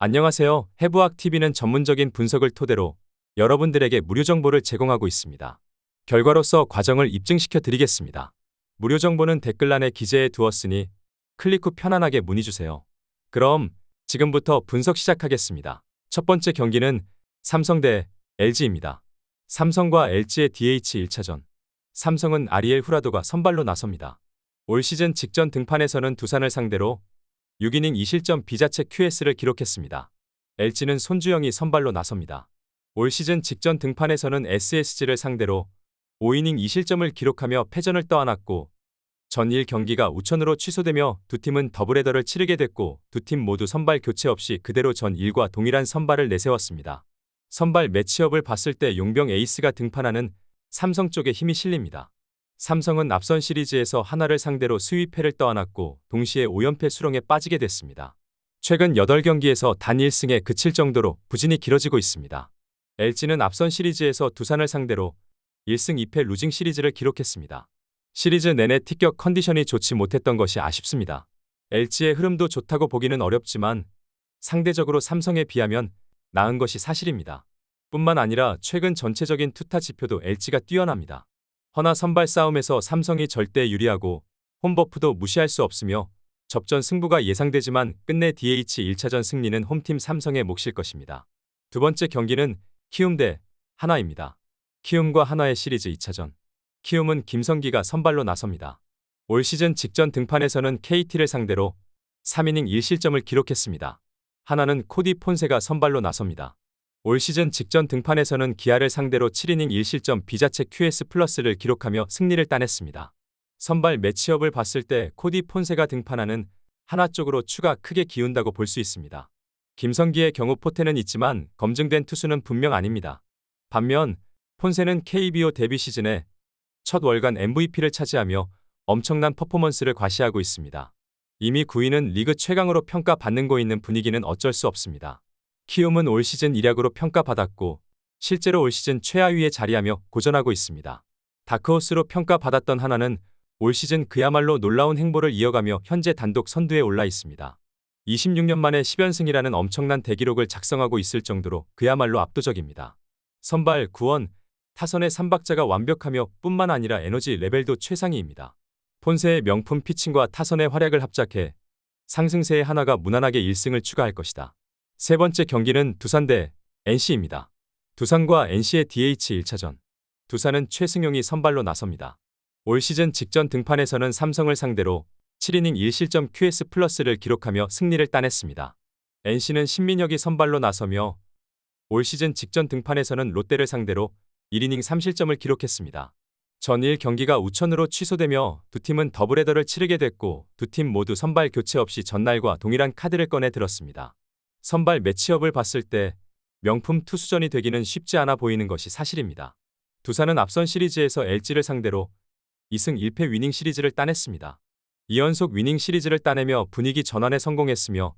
안녕하세요. 해부학TV는 전문적인 분석을 토대로 여러분들에게 무료 정보를 제공하고 있습니다. 결과로서 과정을 입증시켜 드리겠습니다. 무료 정보는 댓글란에 기재해 두었으니 클릭 후 편안하게 문의주세요. 그럼 지금부터 분석 시작하겠습니다. 첫 번째 경기는 삼성 대 LG입니다. 삼성과 LG의 DH 1차전. 삼성은 아리엘 후라도가 선발로 나섭니다. 올 시즌 직전 등판에서는 두산을 상대로 6이닝 2실점 비자책 QS를 기록했습니다. LG는 손주영이 선발로 나섭니다. 올 시즌 직전 등판에서는 SSG를 상대로 5이닝 2실점을 기록하며 패전을 떠안았고 전 1경기가 우천으로 취소되며 두 팀은 더블헤더를 치르게 됐고 두 팀 모두 선발 교체 없이 그대로 전 1과 동일한 선발을 내세웠습니다. 선발 매치업을 봤을 때 용병 에이스가 등판하는 삼성 쪽에 힘이 실립니다. 삼성은 앞선 시리즈에서 하나를 상대로 수위패를 떠안았고 동시에 5연패 수렁에 빠지게 됐습니다. 최근 8경기에서 단 1승에 그칠 정도로 부진이 길어지고 있습니다. LG는 앞선 시리즈에서 두산을 상대로 1승 2패 루징 시리즈를 기록했습니다. 시리즈 내내 티격 컨디션이 좋지 못했던 것이 아쉽습니다. LG의 흐름도 좋다고 보기는 어렵지만 상대적으로 삼성에 비하면 나은 것이 사실입니다. 뿐만 아니라 최근 전체적인 투타 지표도 LG가 뛰어납니다. 허나 선발 싸움에서 삼성이 절대 유리하고 홈버프도 무시할 수 없으며 접전 승부가 예상되지만 끝내 DH 1차전 승리는 홈팀 삼성의 몫일 것입니다. 두 번째 경기는 키움 대 하나입니다. 키움과 하나의 시리즈 2차전. 키움은 김성기가 선발로 나섭니다. 올 시즌 직전 등판에서는 KT를 상대로 3이닝 1실점을 기록했습니다. 하나는 코디 폰세가 선발로 나섭니다. 올 시즌 직전 등판에서는 기아를 상대로 7이닝 1실점 비자책 QS 플러스를 기록하며 승리를 따냈습니다. 선발 매치업을 봤을 때 코디 폰세가 등판하는 하나 쪽으로 추가 크게 기운다고 볼 수 있습니다. 김성기의 경우 포태는 있지만 검증된 투수는 분명 아닙니다. 반면 폰세는 KBO 데뷔 시즌에 첫 월간 MVP를 차지하며 엄청난 퍼포먼스를 과시하고 있습니다. 이미 9위는 리그 최강으로 평가받는 있는 분위기는 어쩔 수 없습니다. 키움은 올 시즌 1약으로 평가받았고 실제로 올 시즌 최하위에 자리하며 고전하고 있습니다. 다크호스로 평가받았던 하나는 올 시즌 그야말로 놀라운 행보를 이어가며 현재 단독 선두에 올라 있습니다. 26년 만에 10연승이라는 엄청난 대기록을 작성하고 있을 정도로 그야말로 압도적입니다. 선발, 구원, 타선의 3박자가 완벽하며 뿐만 아니라 에너지 레벨도 최상위입니다. 폰세의 명품 피칭과 타선의 활약을 합작해 상승세의 하나가 무난하게 1승을 추가할 것이다. 세 번째 경기는 두산 대 NC입니다. 두산과 NC의 DH 1차전. 두산은 최승용이 선발로 나섭니다. 올 시즌 직전 등판에서는 삼성을 상대로 7이닝 1실점 QS 플러스를 기록하며 승리를 따냈습니다. NC는 신민혁이 선발로 나서며 올 시즌 직전 등판에서는 롯데를 상대로 1이닝 3실점을 기록했습니다. 전 1경기가 우천으로 취소되며 두 팀은 더블헤더를 치르게 됐고 두 팀 모두 선발 교체 없이 전날과 동일한 카드를 꺼내 들었습니다. 선발 매치업을 봤을 때 명품 투수전이 되기는 쉽지 않아 보이는 것이 사실입니다. 두산은 앞선 시리즈에서 LG를 상대로 2승 1패 위닝 시리즈를 따냈습니다. 2연속 위닝 시리즈를 따내며 분위기 전환에 성공했으며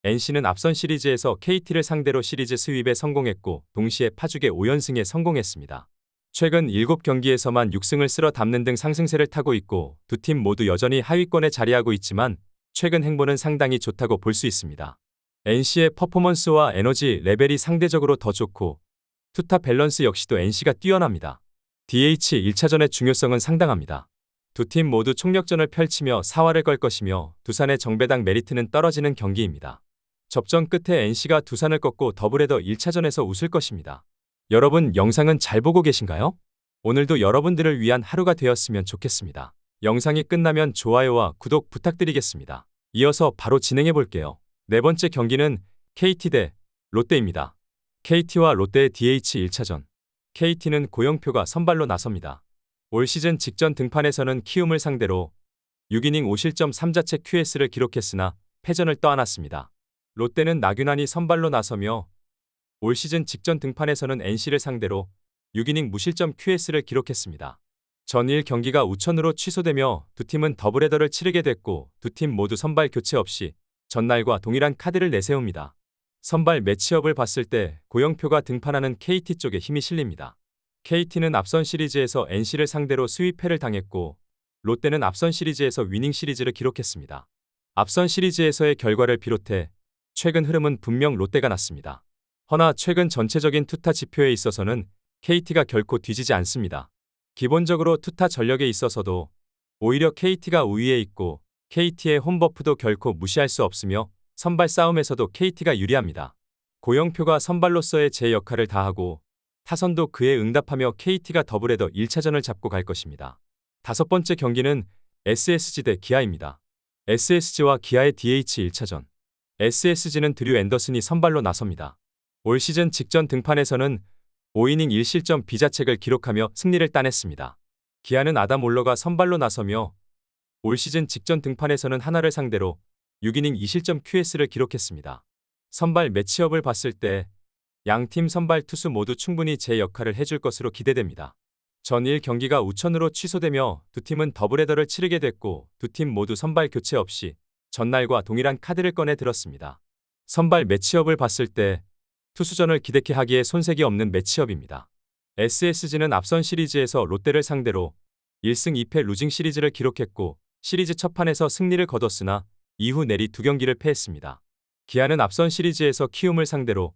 NC는 앞선 시리즈에서 KT를 상대로 시리즈 스윕에 성공했고 동시에 파죽의 5연승에 성공했습니다. 최근 7경기에서만 6승을 쓸어 담는 등 상승세를 타고 있고 두 팀 모두 여전히 하위권에 자리하고 있지만 최근 행보는 상당히 좋다고 볼 수 있습니다. NC의 퍼포먼스와 에너지 레벨이 상대적으로 더 좋고 투타 밸런스 역시도 NC가 뛰어납니다. DH 1차전의 중요성은 상당합니다. 두 팀 모두 총력전을 펼치며 사활을 걸 것이며 두산의 정배당 메리트는 떨어지는 경기입니다. 접전 끝에 NC가 두산을 꺾고 더블헤더 1차전에서 웃을 것입니다. 여러분 영상은 잘 보고 계신가요? 오늘도 여러분들을 위한 하루가 되었으면 좋겠습니다. 영상이 끝나면 좋아요와 구독 부탁드리겠습니다. 이어서 바로 진행해 볼게요. 네 번째 경기는 KT 대 롯데입니다. KT와 롯데의 DH 1차전. KT는 고영표가 선발로 나섭니다. 올 시즌 직전 등판에서는 키움을 상대로 6이닝 5실점 3자책 QS를 기록했으나 패전을 떠안았습니다. 롯데는 나균환이 선발로 나서며 올 시즌 직전 등판에서는 NC를 상대로 6이닝 무실점 QS를 기록했습니다. 전 1경기가 우천으로 취소되며 두 팀은 더블헤더를 치르게 됐고 두 팀 모두 선발 교체 없이 전날과 동일한 카드를 내세웁니다. 선발 매치업을 봤을 때 고영표가 등판하는 KT 쪽에 힘이 실립니다. KT는 앞선 시리즈에서 NC를 상대로 수위패를 당했고 롯데는 앞선 시리즈에서 위닝 시리즈를 기록했습니다. 앞선 시리즈에서의 결과를 비롯해 최근 흐름은 분명 롯데가 낫습니다. 허나 최근 전체적인 투타 지표에 있어서는 KT가 결코 뒤지지 않습니다. 기본적으로 투타 전력에 있어서도 오히려 KT가 우위에 있고 KT의 홈버프도 결코 무시할 수 없으며 선발 싸움에서도 KT가 유리합니다. 고영표가 선발로서의 제 역할을 다하고 타선도 그에 응답하며 KT가 더블헤더 1차전을 잡고 갈 것입니다. 다섯 번째 경기는 SSG 대 기아입니다. SSG와 기아의 DH 1차전. SSG는 드류 앤더슨이 선발로 나섭니다. 올 시즌 직전 등판에서는 5이닝 1실점 비자책을 기록하며 승리를 따냈습니다. 기아는 아담 올러가 선발로 나서며 올 시즌 직전 등판에서는 하나를 상대로 6이닝 2실점 QS를 기록했습니다. 선발 매치업을 봤을 때 양팀 선발 투수 모두 충분히 제 역할을 해줄 것으로 기대됩니다. 전 1경기가 우천으로 취소되며 두 팀은 더블헤더를 치르게 됐고 두 팀 모두 선발 교체 없이 전날과 동일한 카드를 꺼내 들었습니다. 선발 매치업을 봤을 때 투수전을 기대케 하기에 손색이 없는 매치업입니다. SSG는 앞선 시리즈에서 롯데를 상대로 1승 2패 루징 시리즈를 기록했고 시리즈 첫판에서 승리를 거뒀으나 이후 내리 두 경기를 패했습니다. 기아는 앞선 시리즈에서 키움을 상대로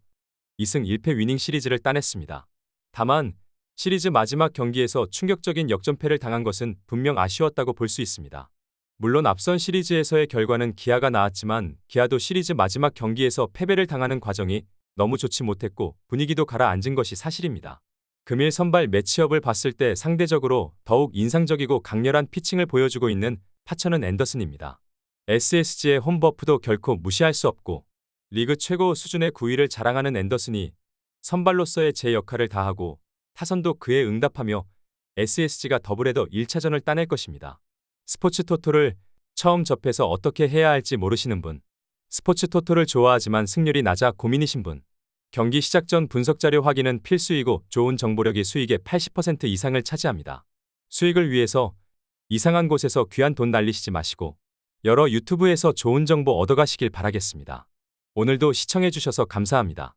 2승 1패 위닝 시리즈를 따냈습니다. 다만 시리즈 마지막 경기에서 충격적인 역전패를 당한 것은 분명 아쉬웠다고 볼 수 있습니다. 물론 앞선 시리즈에서의 결과는 기아가 나았지만 기아도 시리즈 마지막 경기에서 패배를 당하는 과정이 너무 좋지 못했고 분위기도 가라앉은 것이 사실입니다. 금일 선발 매치업을 봤을 때 상대적으로 더욱 인상적이고 강렬한 피칭을 보여주고 있는 파천은 앤더슨입니다. SSG의 홈버프도 결코 무시할 수 없고 리그 최고 수준의 구위를 자랑하는 앤더슨이 선발로서의 제 역할을 다하고 타선도 그에 응답하며 SSG가 더블헤더 1차전을 따낼 것입니다. 스포츠 토토를 처음 접해서 어떻게 해야 할지 모르시는 분, 스포츠 토토를 좋아하지만 승률이 낮아 고민이신 분, 경기 시작 전 분석 자료 확인은 필수이고 좋은 정보력이 수익의 80% 이상을 차지합니다. 수익을 위해서 이상한 곳에서 귀한 돈 날리시지 마시고 여러 유튜브에서 좋은 정보 얻어가시길 바라겠습니다. 오늘도 시청해주셔서 감사합니다.